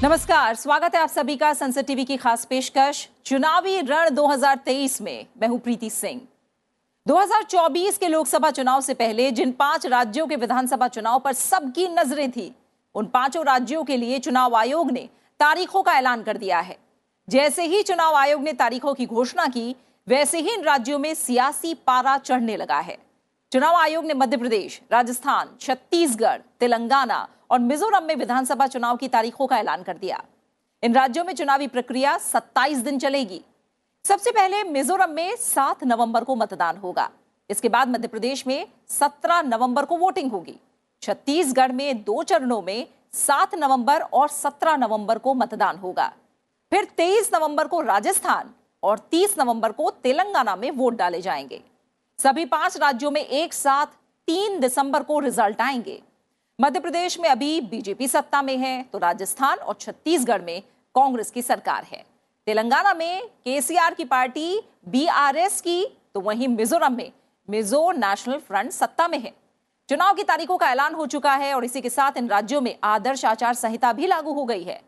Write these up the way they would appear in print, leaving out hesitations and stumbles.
नमस्कार, स्वागत है आप सभी का संसद टीवी की खास पेशकश चुनावी रण 2023 में। मैं हूं प्रीति सिंह। 2024 के लोकसभा चुनाव से पहले जिन 5 राज्यों के विधानसभा चुनाव पर सबकी नजरें थी, उन 5 राज्यों के लिए चुनाव आयोग ने तारीखों का ऐलान कर दिया है। जैसे ही चुनाव आयोग ने तारीखों की घोषणा की, वैसे ही इन राज्यों में सियासी पारा चढ़ने लगा है। चुनाव आयोग ने मध्य प्रदेश, राजस्थान, छत्तीसगढ़, तेलंगाना और मिजोरम में विधानसभा चुनाव की तारीखों का ऐलान कर दिया। इन राज्यों में चुनावी प्रक्रिया 27 दिन चलेगी। सबसे पहले मिजोरम में 7 नवंबर को मतदान होगा। इसके बाद मध्य प्रदेश में 17 नवंबर को वोटिंग होगी। छत्तीसगढ़ में 2 चरणों में 7 नवंबर और 17 नवंबर को मतदान होगा। फिर 23 नवंबर को राजस्थान और 30 नवंबर को तेलंगाना में वोट डाले जाएंगे। सभी 5 राज्यों में एक साथ 3 दिसंबर को रिजल्ट आएंगे। मध्य प्रदेश में अभी बीजेपी सत्ता में है, तो राजस्थान और छत्तीसगढ़ में कांग्रेस की सरकार है। तेलंगाना में केसीआर की पार्टी बीआरएस की, तो वहीं मिजोरम में मिजो नेशनल फ्रंट सत्ता में है। चुनाव की तारीखों का ऐलान हो चुका है और इसी के साथ इन राज्यों में आदर्श आचार संहिता भी लागू हो गई है।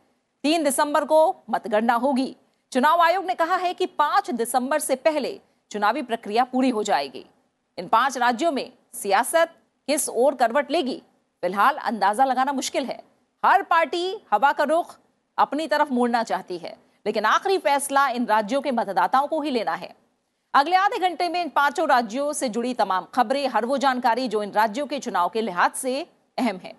3 दिसंबर को मतगणना होगी। चुनाव आयोग ने कहा है कि 5 दिसंबर से पहले चुनावी प्रक्रिया पूरी हो जाएगी। इन 5 राज्यों में सियासत किस ओर करवट लेगी, फिलहाल अंदाजा लगाना मुश्किल है। हर पार्टी हवा का रुख अपनी तरफ मोड़ना चाहती है, लेकिन आखिरी फैसला इन राज्यों के मतदाताओं को ही लेना है। अगले आधे घंटे में इन 5 राज्यों से जुड़ी तमाम खबरें, हर वो जानकारी जो इन राज्यों के चुनाव के लिहाज से अहम है।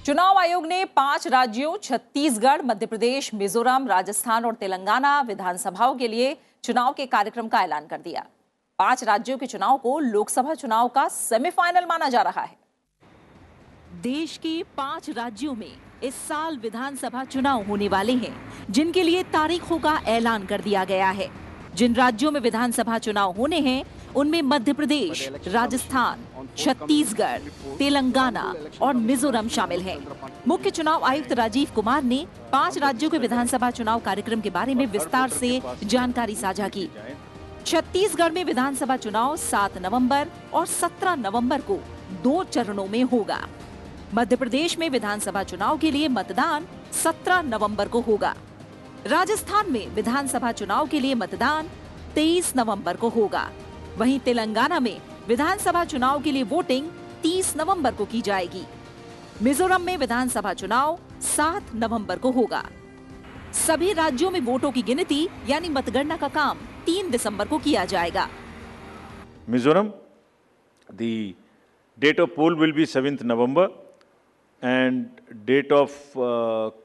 चुनाव आयोग ने 5 राज्यों छत्तीसगढ़, मध्य प्रदेश, मिजोरम, राजस्थान और तेलंगाना विधानसभाओं के लिए चुनाव के कार्यक्रम का ऐलान कर दिया। 5 राज्यों के चुनाव को लोकसभा चुनाव का सेमीफाइनल माना जा रहा है। देश के 5 राज्यों में इस साल विधानसभा चुनाव होने वाले हैं, जिनके लिए तारीखों का ऐलान कर दिया गया है। जिन राज्यों में विधानसभा चुनाव होने हैं, उनमें मध्य प्रदेश, राजस्थान, छत्तीसगढ़, तेलंगाना और मिजोरम शामिल हैं। मुख्य चुनाव आयुक्त राजीव कुमार ने 5 राज्यों के विधानसभा चुनाव कार्यक्रम के बारे में विस्तार से जानकारी साझा की। छत्तीसगढ़ में विधानसभा चुनाव 7 नवंबर और 17 नवंबर को 2 चरणों में होगा। मध्य प्रदेश में विधानसभा चुनाव के लिए मतदान 17 नवंबर को होगा। राजस्थान में विधानसभा चुनाव के लिए मतदान 23 नवंबर को होगा। वहीं तेलंगाना में विधानसभा चुनाव के लिए वोटिंग 30 नवंबर को की जाएगी। मिजोरम में विधानसभा चुनाव 7 नवंबर को होगा। सभी राज्यों में वोटों की गिनती यानी मतगणना का काम 3 दिसंबर को किया जाएगा। Mizoram, the date of poll will be 7th November and date of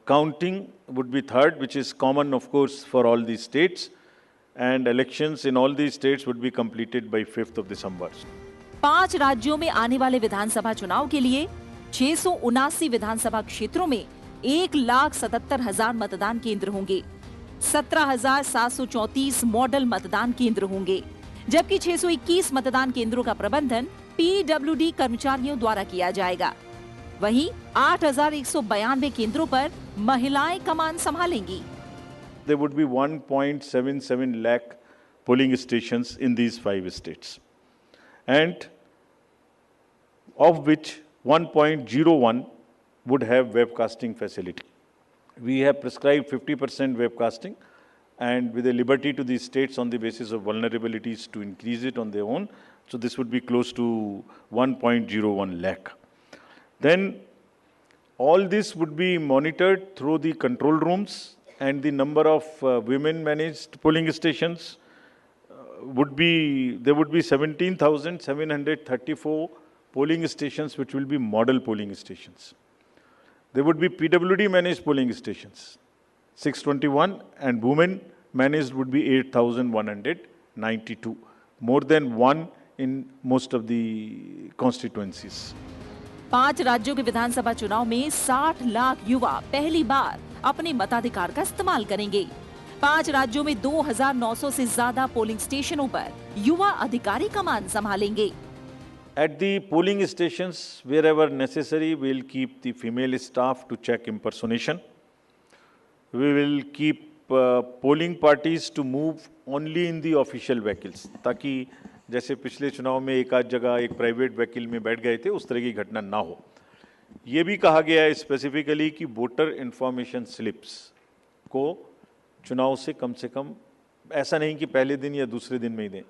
counting would be 3rd, which is common of course for all these states, and elections in all these states would be completed by 5th of December. 5 राज्यों में आने वाले विधानसभा चुनाव के लिए 679 विधानसभा क्षेत्रों में 1,77,000 मतदान केंद्र होंगे। 17,734 मॉडल मतदान केंद्र होंगे, जबकि 621 मतदान केंद्रों का प्रबंधन पीडब्ल्यूडी कर्मचारियों द्वारा किया जाएगा। वहीं 8,192 केंद्रों पर महिलाएं कमान संभालेंगी। There would be 1.77 lakh polling stations in these 5 states, and of which 1.01 would have webcasting facility. We have prescribed 50% webcasting, and with a liberty to the states on the basis of vulnerabilities to increase it on their own. So this would be close to 1.01 lakh. Then all this would be monitored through the control rooms, and the number of women managed polling stations would be, there would be 17,734 polling stations which will be model polling stations. There would be PWD managed polling stations, 621, and women managed would be 8,192, more than one in most of the constituencies. 5 राज्यों के विधानसभा चुनाव में 60 लाख युवा पहली बार अपने मताधिकार का इस्तेमाल करेंगे। 5 राज्यों में 2,900 से ज्यादा पोलिंग स्टेशनों पर युवा अधिकारी कमान संभालेंगे। At the polling stations, wherever necessary, we'll keep the female staff to check impersonation. we will keep polling parties to move only in the official vehicles, ताकि जैसे पिछले चुनाव में एक आध जगह एक प्राइवेट व्हीकल में बैठ गए थे, उस तरह की घटना ना हो। ये भी कहा गया है स्पेसिफिकली कि वोटर इन्फॉर्मेशन स्लिप्स को चुनाव से कम ऐसा नहीं कि पहले दिन या दूसरे दिन में ही दें,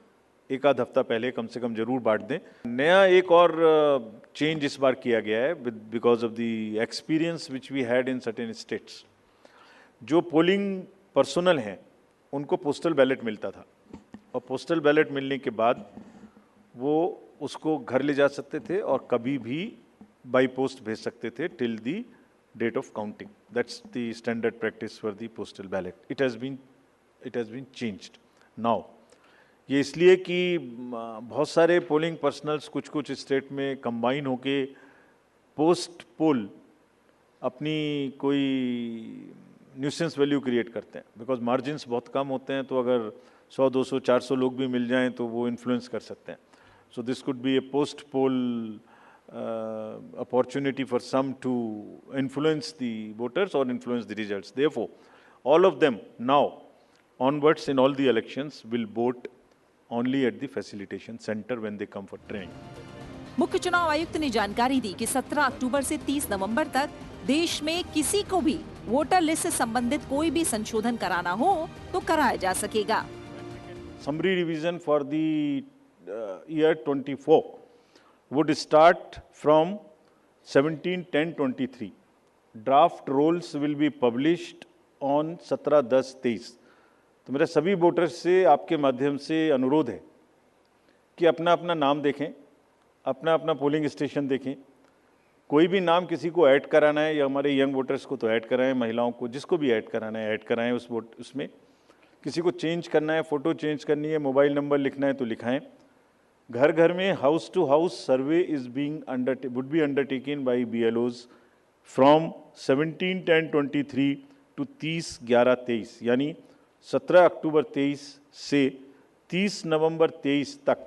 एक आध हफ्ता पहले कम से कम जरूर बांट दें। नया एक और चेंज इस बार किया गया है because of the experience which we had in certain states. जो पोलिंग पर्सनल हैं उनको पोस्टल बैलेट मिलता था, और पोस्टल बैलेट मिलने के बाद वो उसको घर ले जा सकते थे और कभी भी बाई पोस्ट भेज सकते थे till the date of counting. That's the standard practice for the postal ballot. It has been changed now. ये इसलिए कि बहुत सारे पोलिंग पर्सनल्स कुछ स्टेट में कंबाइन होके पोस्ट पोल अपनी कोई न्यूसेंस वैल्यू क्रिएट करते हैं, बिकॉज मार्जिन्स बहुत कम होते हैं, तो अगर 100, 200, 400 लोग भी मिल जाएं तो वो इन्फ्लुएंस कर सकते हैं। So this could be A post pole opportunity for some to influence the voters or influence the results. Therefore, all of them now onwards in all the elections will vote only at the facilitation center when they come for training. मुख्य चुनाव आयुक्त ने जानकारी दी कि 17 अक्टूबर से 30 नवंबर तक देश में किसी को भी वोटर लिस्ट से संबंधित कोई भी संशोधन कराना हो तो कराया जा सकेगा। Summary revision for the year 24 would start from 17/10/23. Draft rolls will be published on 17/10/23. तो मेरे सभी वोटर्स से आपके माध्यम से अनुरोध है कि अपना अपना नाम देखें, अपना अपना पोलिंग स्टेशन देखें। कोई भी नाम किसी को ऐड कराना है, या हमारे यंग वोटर्स को तो ऐड कराएं, महिलाओं को जिसको भी ऐड कराना है ऐड कराएं उसमें। किसी को चेंज करना है, फ़ोटो चेंज करनी है, मोबाइल नंबर लिखना है तो लिखाएं। घर घर में house to house survey would be undertaken by BLOs from 17/10/23 to 30/11/23, यानी 17 अक्टूबर 23 से 30 नवंबर 23 तक।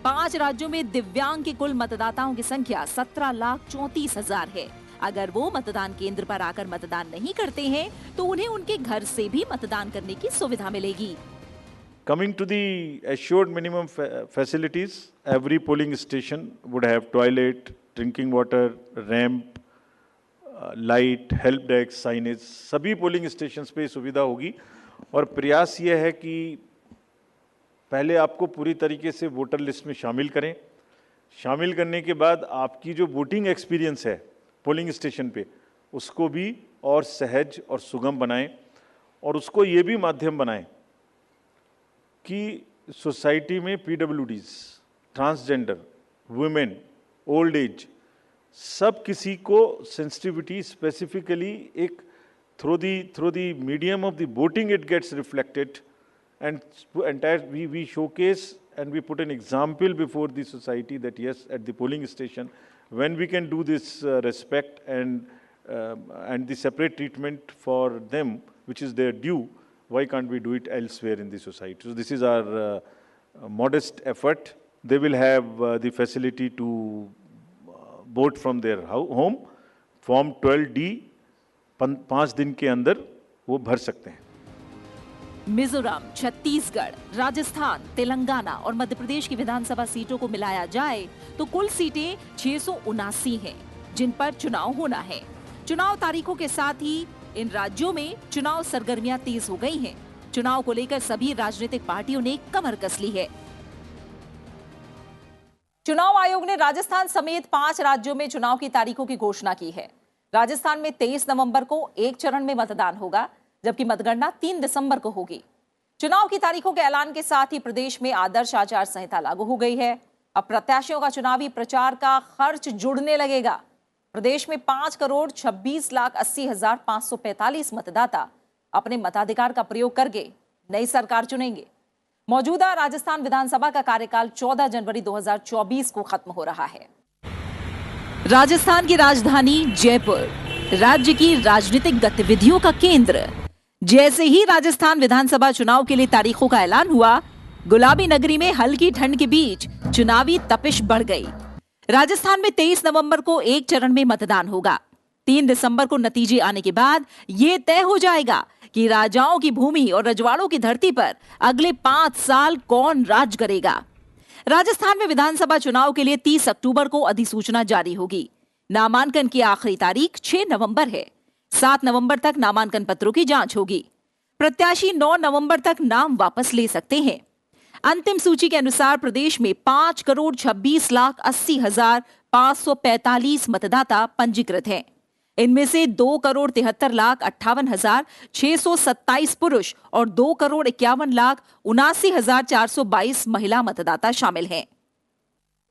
5 राज्यों में दिव्यांग के कुल मतदाताओं की संख्या 17,34,000 है। अगर वो मतदान केंद्र पर आकर मतदान नहीं करते हैं तो उन्हें उनके घर से भी मतदान करने की सुविधा मिलेगी। Coming to the assured minimum facilities, every polling station would have toilet, drinking water, ramp, light, help desk, signage। सभी पोलिंग स्टेशंस पे सुविधा होगी, और प्रयास ये है कि पहले आपको पूरी तरीके से वोटर लिस्ट में शामिल करें। शामिल करने के बाद आपकी जो वोटिंग एक्सपीरियंस है पोलिंग स्टेशन पे, उसको भी और सहज और सुगम बनाएं, और उसको ये भी माध्यम बनाएं कि सोसाइटी में PWDs, transgender, women, old age, सब किसी को सेंसिटिविटी स्पेसिफिकली एक through the medium of the voting it gets reflected, and entire we showcase and we put an example before the society that yes, at the polling station when we can do this respect and the separate treatment for them which is their due, why can't we do it elsewhere in the society? So this is our modest effort. They will have the facility to vote from their home. Form 12D 5 दिन के अंदर वो भर सकते हैं। मिजोरम, छत्तीसगढ़, राजस्थान, तेलंगाना और मध्य प्रदेश की विधानसभा सीटों को मिलाया जाए तो कुल सीटें 679 हैं, जिन पर चुनाव होना है। चुनाव तारीखों के साथ ही इन राज्यों में चुनाव सरगर्मियां तेज हो गई हैं। चुनाव को लेकर सभी राजनीतिक पार्टियों ने कमर कस ली है। चुनाव आयोग ने राजस्थान समेत 5 राज्यों में चुनाव की तारीखों की घोषणा की है। राजस्थान में 23 नवंबर को एक चरण में मतदान होगा, जबकि मतगणना 3 दिसंबर को होगी। चुनाव की तारीखों के ऐलान के साथ ही प्रदेश में आदर्श आचार संहिता लागू हो गई है। अब प्रत्याशियों का चुनावी प्रचार का खर्च जुड़ने लगेगा। प्रदेश में 5,26,80,545 मतदाता अपने मताधिकार का प्रयोग करके नई सरकार चुनेंगे। मौजूदा राजस्थान विधानसभा का कार्यकाल 14 जनवरी 2024 को खत्म हो रहा है। राजस्थान की राजधानी जयपुर राज्य की राजनीतिक गतिविधियों का केंद्र। जैसे ही राजस्थान विधानसभा चुनाव के लिए तारीखों का ऐलान हुआ, गुलाबी नगरी में हल्की ठंड के बीच चुनावी तपिश बढ़ गई। राजस्थान में 23 नवंबर को एक चरण में मतदान होगा। 3 दिसंबर को नतीजे आने के बाद ये तय हो जाएगा कि राजाओं की भूमि और रजवाड़ों की धरती पर अगले 5 साल कौन राज करेगा। राजस्थान में विधानसभा चुनाव के लिए 30 अक्टूबर को अधिसूचना जारी होगी। नामांकन की आखिरी तारीख 6 नवंबर है। 7 नवंबर तक नामांकन पत्रों की जांच होगी। प्रत्याशी 9 नवंबर तक नाम वापस ले सकते हैं। अंतिम सूची के अनुसार प्रदेश में 5,26,80,545 मतदाता पंजीकृत हैं। इनमें से 2,73,58,627 पुरुष और 2,51,79,422 महिला मतदाता शामिल हैं।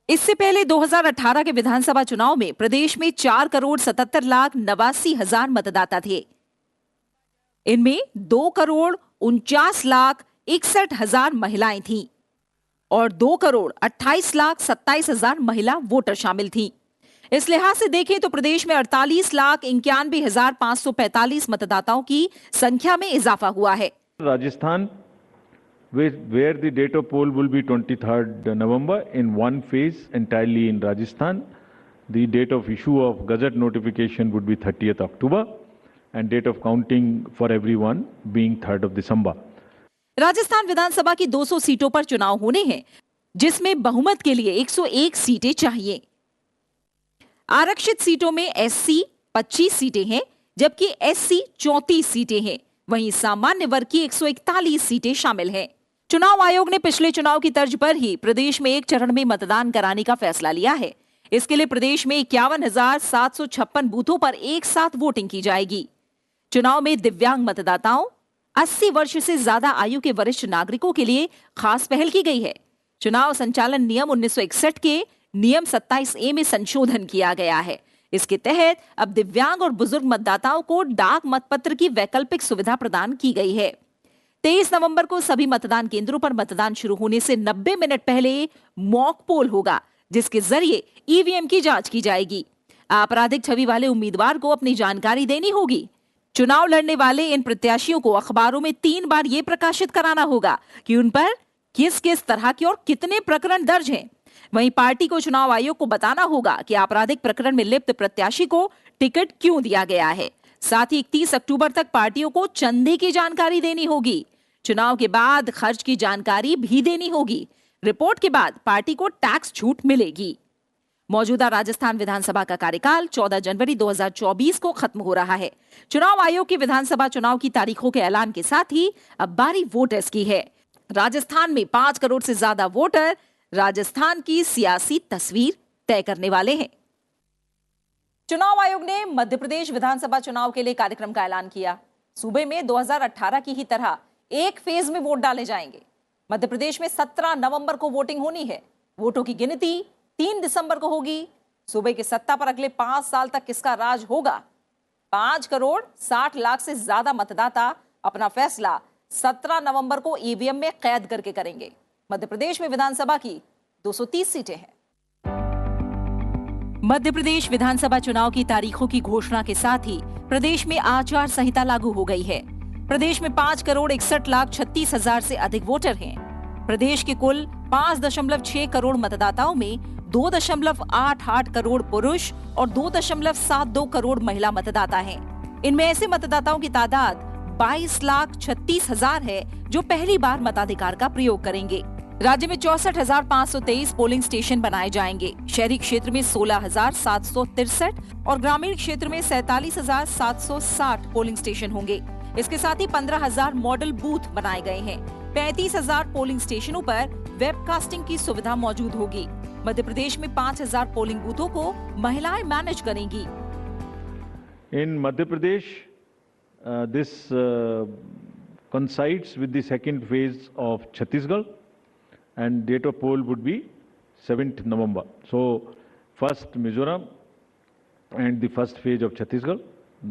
इससे पहले 2018 के विधानसभा चुनाव में प्रदेश में 4,77,89,000 मतदाता थे। इनमें 2,49,61,000 महिलाएं थीं और 2,28,27,000 महिला वोटर शामिल थीं। इस लिहाज से देखें तो प्रदेश में 48,91,545 मतदाताओं की संख्या में इजाफा हुआ है। Rajasthan, where the date of poll will be 23rd November in one phase entirely in Rajasthan. The date of issue of Gazette notification would be 30th October and date of counting for everyone being 3rd of December. Rajasthan विधानसभा की 200 सीटों पर चुनाव होने हैं, जिसमें बहुमत के लिए 101 सीटें चाहिए। आरक्षित सीटों में एससी 25 सीटें हैं, जबकि एससी 34 सीटें हैं। वहीं सामान्य वर्ग की 141 सीटें शामिल हैं। चुनाव आयोग ने पिछले चुनाव की तर्ज पर ही प्रदेश में एक चरण में मतदान कराने का फैसला लिया है। इसके लिए प्रदेश में 51,756 बूथों पर एक साथ वोटिंग की जाएगी। चुनाव में दिव्यांग मतदाताओं, 80 वर्ष से ज्यादा आयु के वरिष्ठ नागरिकों के लिए खास पहल की गई है। चुनाव संचालन नियम 1961 के नियम 27A में संशोधन किया गया है। इसके तहत अब दिव्यांग और बुजुर्ग मतदाताओं को डाक मतपत्र की वैकल्पिक सुविधा प्रदान की गई है। 23 नवंबर को सभी मतदान केंद्रों पर मतदान शुरू होने से 90 मिनट पहले मॉक पोल होगा, जिसके जरिए ईवीएम की जांच की जाएगी। आपराधिक छवि वाले उम्मीदवार को अपनी जानकारी देनी होगी। चुनाव लड़ने वाले इन प्रत्याशियों को अखबारों में 3 बार ये प्रकाशित कराना होगा कि उन पर किस किस तरह के और कितने प्रकरण दर्ज हैं। वहीं पार्टी को चुनाव आयोग को बताना होगा कि आपराधिक प्रकरण में लिप्त प्रत्याशी को टिकट क्यों दिया गया है। साथ ही 31 अक्टूबर तक पार्टियों को चंदे की जानकारी देनी होगी। चुनाव के बाद खर्च की जानकारी भी देनी होगी। रिपोर्ट के बाद पार्टी को टैक्स छूट मिलेगी। मौजूदा राजस्थान विधानसभा का कार्यकाल 14 जनवरी 2024 को खत्म हो रहा है। चुनाव आयोग की विधानसभा चुनाव की तारीखों के ऐलान के साथ ही अब बारी वोटर्स की है। राजस्थान में 5 करोड़ से ज्यादा वोटर राजस्थान की सियासी तस्वीर तय करने वाले हैं। चुनाव आयोग ने मध्य प्रदेश विधानसभा चुनाव के लिए कार्यक्रम का ऐलान किया। सूबे में 2018 की ही तरह एक फेज में वोट डाले जाएंगे। मध्य प्रदेश में 17 नवंबर को वोटिंग होनी है। वोटों की गिनती 3 दिसंबर को होगी। सूबे की सत्ता पर अगले 5 साल तक किसका राज होगा? 5 करोड़ 60 लाख से ज्यादा मतदाता अपना फैसला 17 नवंबर को ईवीएम में कैद करके करेंगे। मध्य प्रदेश में विधानसभा की 230 सीटें हैं। मध्य प्रदेश विधानसभा चुनाव की तारीखों की घोषणा के साथ ही प्रदेश में आचार संहिता लागू हो गई है। प्रदेश में 5 करोड़ 61 लाख 36 हजार से अधिक वोटर हैं। प्रदेश के कुल 5.6 करोड़ मतदाताओं में 2.88 करोड़ पुरुष और 2.72 करोड़ महिला मतदाता हैं। इनमें ऐसे मतदाताओं की तादाद 22,36,000 है जो पहली बार मताधिकार का प्रयोग करेंगे। राज्य में 64,523 पोलिंग स्टेशन बनाए जाएंगे। शहरी क्षेत्र में 16,763 और ग्रामीण क्षेत्र में 47,760 पोलिंग स्टेशन होंगे। इसके साथ ही 15,000 मॉडल बूथ बनाए गए हैं। 35,000 पोलिंग स्टेशनों पर वेबकास्टिंग की सुविधा मौजूद होगी। मध्य प्रदेश में 5,000 पोलिंग बूथों को महिलाएं मैनेज करेंगी। In Madhya Pradesh, this coincides with the second phase of Chhattisgarh, and date of poll would be 7th November. So, first Mizoram and the first phase of Chhattisgarh,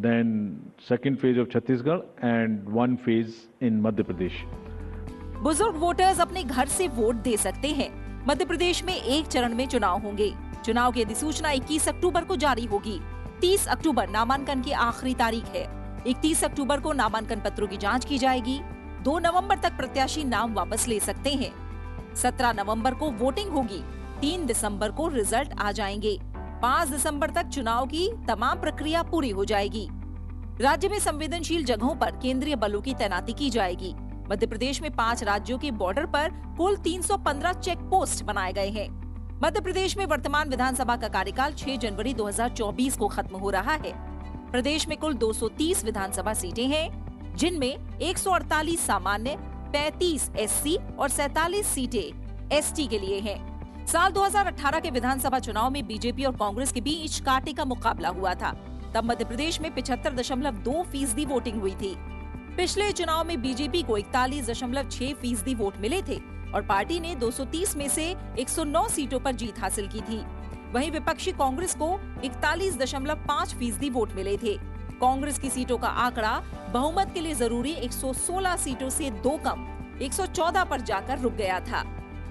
then second phase of Chhattisgarh and one phase in Madhya Pradesh. बुजुर्ग voters अपने घर से vote दे सकते हैं। मध्य प्रदेश में एक चरण में चुनाव होंगे। चुनाव की अधिसूचना 21 अक्टूबर को जारी होगी। 30 अक्टूबर नामांकन की आखिरी तारीख है। 31 अक्टूबर को नामांकन पत्रों की जांच की जाएगी। 2 नवंबर तक प्रत्याशी नाम वापस ले सकते हैं। 17 नवंबर को वोटिंग होगी। 3 दिसंबर को रिजल्ट आ जाएंगे। 5 दिसंबर तक चुनाव की तमाम प्रक्रिया पूरी हो जाएगी। राज्य में संवेदनशील जगहों पर केंद्रीय बलों की तैनाती की जाएगी। मध्य प्रदेश में 5 राज्यों के बॉर्डर पर कुल 315 चेक पोस्ट बनाए गए हैं। मध्य प्रदेश में वर्तमान विधानसभा का कार्यकाल 6 जनवरी 2024 को खत्म हो रहा है। प्रदेश में कुल 230 विधानसभा सीटें हैं, जिनमें 148 सामान्य, 35 एससी और 47 सीटें एसटी के लिए हैं। साल 2018 के विधानसभा चुनाव में बीजेपी और कांग्रेस के बीच कांटे का मुकाबला हुआ था। तब मध्य प्रदेश में 75.2% वोटिंग हुई थी। पिछले चुनाव में बीजेपी को 41.6% वोट मिले थे और पार्टी ने 230 में से 109 सीटों पर जीत हासिल की थी। वहीं विपक्षी कांग्रेस को 41.5% वोट मिले थे। कांग्रेस की सीटों का आंकड़ा बहुमत के लिए जरूरी 116 सीटों से 2 कम 114 पर जाकर रुक गया था।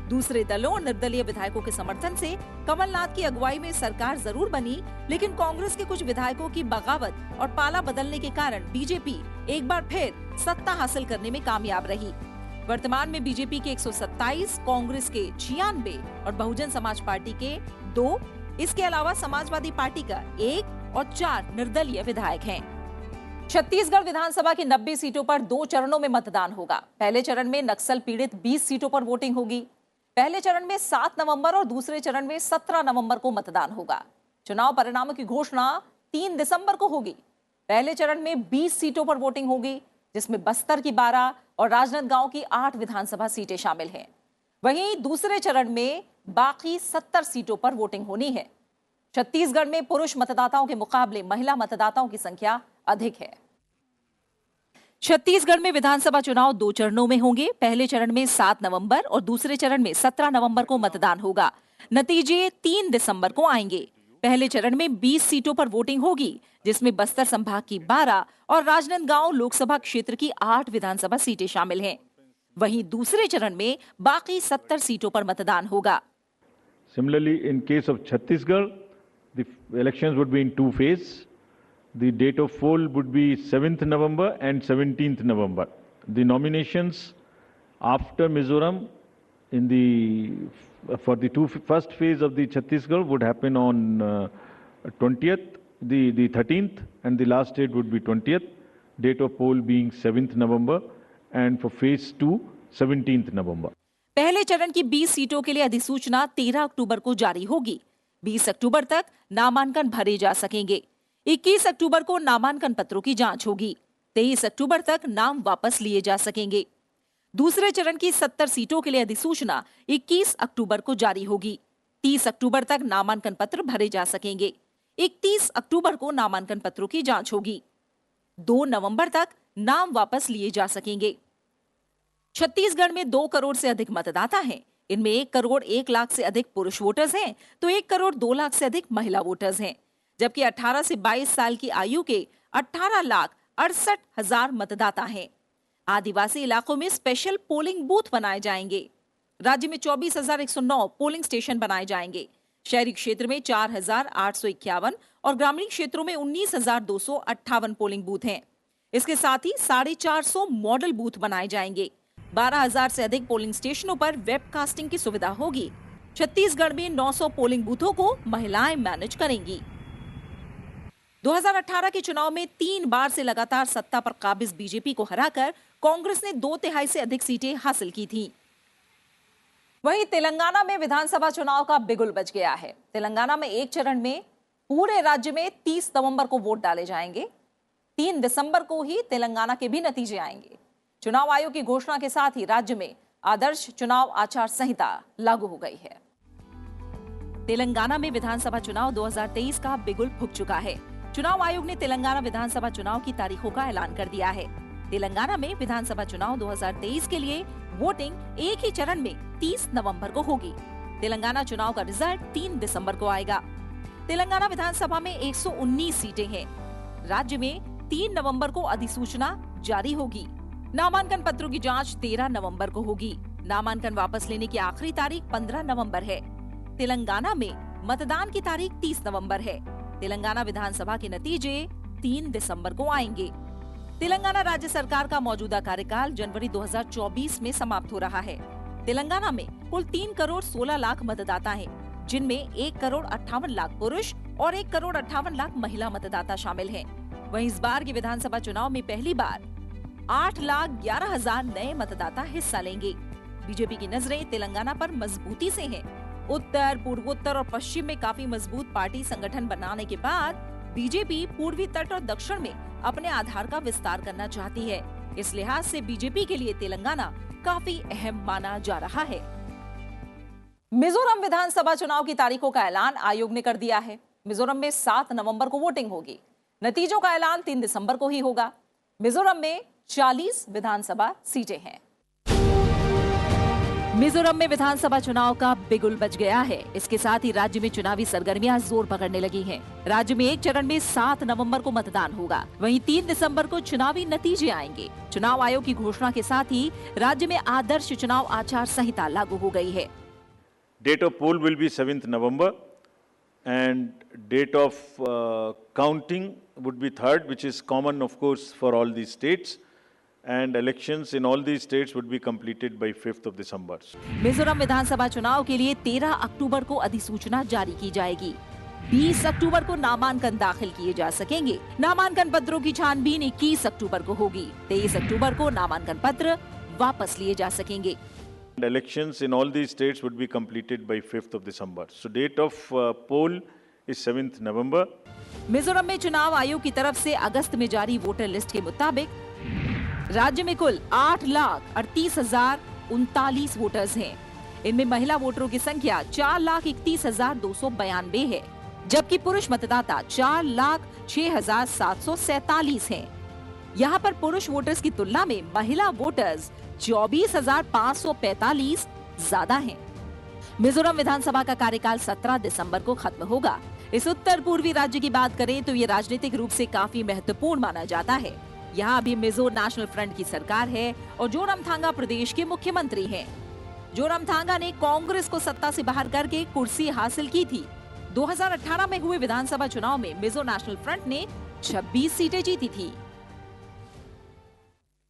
दूसरे दलों और निर्दलीय विधायकों के समर्थन से कमलनाथ की अगुवाई में सरकार जरूर बनी, लेकिन कांग्रेस के कुछ विधायकों की बगावत और पाला बदलने के कारण बीजेपी एक बार फिर सत्ता हासिल करने में कामयाब रही। वर्तमान में बीजेपी के 127, कांग्रेस के 96 और बहुजन समाज पार्टी के 2, इसके अलावा समाजवादी पार्टी का 1 और 4 निर्दलीय विधायक हैं। छत्तीसगढ़ विधानसभा की 90 सीटों पर 2 चरणों में मतदान होगा। पहले चरण में नक्सल पीड़ित 20 सीटों पर वोटिंग होगी। पहले चरण में 7 नवंबर और दूसरे चरण में 17 नवंबर को मतदान होगा। चुनाव परिणामों की घोषणा 3 दिसंबर को होगी। पहले चरण में 20 सीटों पर वोटिंग होगी, जिसमें बस्तर की 12 और राजनांदगांव की 8 विधानसभा सीटें शामिल हैं। वहीं दूसरे चरण में बाकी 70 सीटों पर वोटिंग होनी है। छत्तीसगढ़ में पुरुष मतदाताओं के मुकाबले महिला मतदाताओं की संख्या अधिक है। छत्तीसगढ़ में विधानसभा चुनाव 2 चरणों में होंगे। पहले चरण में 7 नवंबर और दूसरे चरण में 17 नवंबर को मतदान होगा। नतीजे 3 दिसंबर को आएंगे। पहले चरण में 20 सीटों पर वोटिंग होगी, जिसमें बस्तर संभाग की 12 और राजनांदगांव लोकसभा क्षेत्र की 8 विधानसभा सीटें शामिल हैं। वहीं दूसरे चरण में बाकी 70 सीटों पर मतदान होगा। Similarly, in case of Chhattisgarh, the elections would be in 2 phases. The date of poll would be 7th November and 17th November. The nominations after Mizoram for the first phase of the Chhattisgarh would happen on 20th, the 13th, and the last date would be 20th. Date of poll being 7th November, and for phase 2, 17th November. पहले चरण की 20 सीटों के लिए अधिसूचना 13 अक्टूबर को जारी होगी। 20 अक्टूबर तक नामांकन भरे जा सकेंगे। 21 अक्टूबर को नामांकन पत्रों की जांच होगी। 23 अक्टूबर तक नाम वापस लिए जा सकेंगे। दूसरे चरण की 70 सीटों के लिए अधिसूचना 21 अक्टूबर को जारी होगी। 30 अक्टूबर तक नामांकन पत्र भरे जा सकेंगे। 31 अक्टूबर को नामांकन पत्रों की जांच होगी। 2 नवंबर तक नाम वापस लिए जा सकेंगे। छत्तीसगढ़ में 2 करोड़ से अधिक मतदाता हैं। इनमें 1 करोड़ 1 लाख से अधिक पुरुष वोटर्स हैं, तो 1 करोड़ 2 लाख से अधिक महिला वोटर्स हैं। जबकि 18 से 22 साल की आयु के 18,68,000 मतदाता हैं। आदिवासी इलाकों में स्पेशल पोलिंग बूथ बनाए जाएंगे। राज्य में 24,109 पोलिंग स्टेशन बनाए जाएंगे। शहरी क्षेत्र में 4,851 और ग्रामीण क्षेत्रों में 19,258 पोलिंग बूथ हैं। इसके साथ ही 450 मॉडल बूथ बनाए जाएंगे। 12,000 से अधिक पोलिंग स्टेशनों पर वेबकास्टिंग की सुविधा होगी। छत्तीसगढ़ में 900 पोलिंग बूथों को महिलाएं मैनेज करेंगी। 2018 के चुनाव में 3 बार से लगातार सत्ता पर काबिज बीजेपी को हराकर कांग्रेस ने 2/3 से अधिक सीटें हासिल की थीं। वहीं तेलंगाना में विधानसभा चुनाव का बिगुल बज गया है। तेलंगाना में एक चरण में पूरे राज्य में 30 नवंबर को वोट डाले जाएंगे। 3 दिसंबर को ही तेलंगाना के भी नतीजे आएंगे। चुनाव आयोग की घोषणा के साथ ही राज्य में आदर्श चुनाव आचार संहिता लागू हो गई है। तेलंगाना में विधानसभा चुनाव 2023 का बिगुल फूंक चुका है। चुनाव आयोग ने तेलंगाना विधानसभा चुनाव की तारीखों का ऐलान कर दिया है। तेलंगाना में विधानसभा चुनाव 2023 के लिए वोटिंग एक ही चरण में 30 नवंबर को होगी। तेलंगाना चुनाव का रिजल्ट 3 दिसंबर को आएगा। तेलंगाना विधानसभा में 119 सीटें हैं। राज्य में 3 नवंबर को अधिसूचना जारी होगी। नामांकन पत्रों की जांच 13 नवंबर को होगी। नामांकन वापस लेने की आखिरी तारीख 15 नवंबर है। तेलंगाना में मतदान की तारीख 30 नवंबर है। तेलंगाना विधानसभा के नतीजे 3 दिसंबर को आएंगे। तेलंगाना राज्य सरकार का मौजूदा कार्यकाल जनवरी 2024 में समाप्त हो रहा है। तेलंगाना में कुल 3 करोड़ 16 लाख मतदाता हैं। जिनमें 1,58,00,000 पुरुष और 1,58,00,000 महिला मतदाता शामिल हैं। वहीं इस बार के विधानसभा चुनाव में पहली बार 8,11,000 नए मतदाता हिस्सा लेंगे। बीजेपी की नजरें तेलंगाना पर मजबूती से हैं। उत्तर, पूर्वोत्तर और पश्चिम में काफी मजबूत पार्टी संगठन बनाने के बाद बीजेपी पूर्वी तट और दक्षिण में अपने आधार का विस्तार करना चाहती है। इस लिहाज से बीजेपी के लिए तेलंगाना काफी अहम माना जा रहा है। मिजोरम विधानसभा चुनाव की तारीखों का ऐलान आयोग ने कर दिया है। मिजोरम में 7 नवंबर को वोटिंग होगी। नतीजों का ऐलान 3 दिसंबर को ही होगा। मिजोरम में 40 विधानसभा सीटें हैं। मिजोरम में विधानसभा चुनाव का बिगुल बज गया है। इसके साथ ही राज्य में चुनावी सरगर्मियां जोर पकड़ने लगी हैं। राज्य में एक चरण में 7 नवंबर को मतदान होगा। वहीं 3 दिसंबर को चुनावी नतीजे आएंगे। चुनाव आयोग की घोषणा के साथ ही राज्य में आदर्श चुनाव आचार संहिता लागू हो गई है। Date of poll will be 7th November and date of counting would be 3rd, which is common of course for all these states, and elections in all these states would be completed by 5th of December. Mizoram विधानसभा चुनाव के लिए 13 अक्टूबर को अधिसूचना जारी की जाएगी। 20 अक्टूबर को नामांकन दाखिल किए जा सकेंगे। नामांकन पत्रों की छानबीन 21 अक्टूबर को होगी। 23 अक्टूबर को नामांकन पत्र वापस लिए जा सकेंगे। Elections in all these states would be completed by 5th of December. So date of poll is 7th November. Mizoram में चुनाव आयोग की तरफ से अगस्त में जारी वोटर लिस्ट के मुताबिक राज्य में कुल 8,38,039 वोटर्स हैं। इनमें महिला वोटरों की संख्या 4,31,292 है, जबकि पुरुष मतदाता 4,06,747 हैं। यहाँ पर पुरुष वोटर्स की तुलना में महिला वोटर्स 24,545 ज्यादा हैं। मिजोरम विधानसभा का कार्यकाल 17 दिसंबर को खत्म होगा। इस उत्तर पूर्वी राज्य की बात करें तो ये राजनीतिक रूप से काफी महत्वपूर्ण माना जाता है। यहाँ अभी मिजो नेशनल फ्रंट की सरकार है और जोरमथांगा प्रदेश के मुख्यमंत्री हैं। जोरमथांगा ने कांग्रेस को सत्ता से बाहर करके कुर्सी हासिल की थी। 2018 में हुए विधानसभा चुनाव में मिजो नेशनल फ्रंट ने 26 सीटें जीती थी।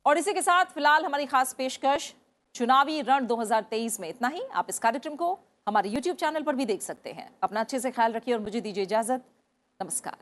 और इसी के साथ फिलहाल हमारी खास पेशकश चुनावी रण 2023 में इतना ही। आप इस कार्यक्रम को हमारे YouTube चैनल पर भी देख सकते हैं। अपना अच्छे से ख्याल रखिए और मुझे दीजिए इजाजत। नमस्कार।